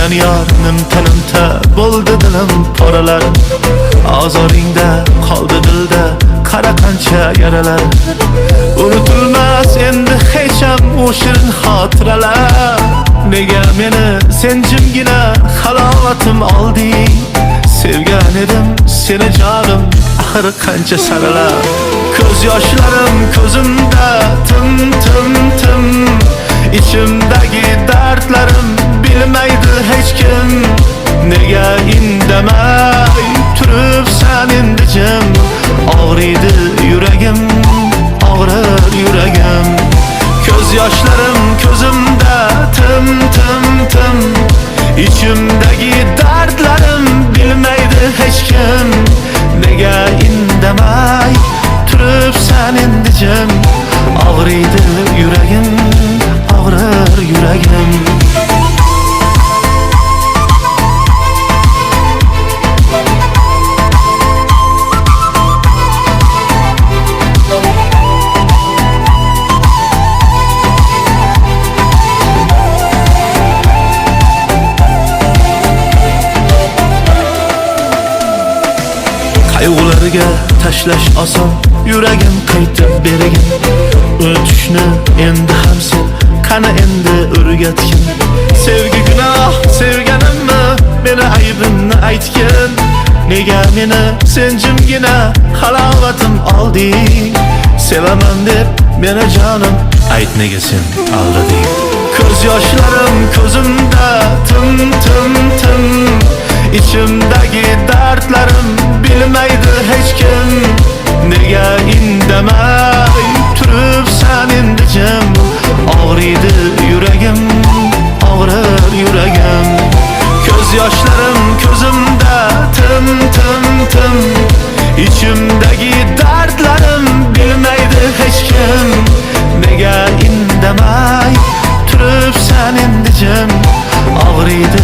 bilan yor nimta bo'ldi dilim poralar. Ozoringda qoldi dilda qara qancha yaralar. Unutilmas endi hech ham o shirin xotiralar. Nega meni sen jimgina halovatim olding? Sevgan edim seni jonim, axir qancha saralar. Ko'z yoshlarim ko'zimda tim ichimdagi dardlarim bilmaydi hech kim. Nega indamay turibsan endi jim? Og'riydi yuragim, og'rir yuragim. Ko'z yoshlarim ko'zimda tim ichimdagi dardlarim bilmaydi hech kim. Nega indamay turibsan endi jim? Og'riydi yuragim, og'rir yuragim. Qayg'ularga tashlash oson, yuragim qaytib bergin. Unutishni endi ham sen qani endi o'rgatgin. Sevgi gunoh sevganimmi, meni aybimni aytgin. Nega meni sen jimgina halovatim olding? Sevaman deb meni jonim, ayt nega sen aldading? Ko'z yoshlarim ko'zimda tim ichimdagi dardlarim bilmaydi hech kim. Nega indamay turibsan endi jim? Og'riydi yuragim, og'rir yuragim. Ko'z yoshlarim ko'zimda tim ichimdagi dardlarim bilmaydi hech kim. Nega indamay turibsan endi jim? Og'riydi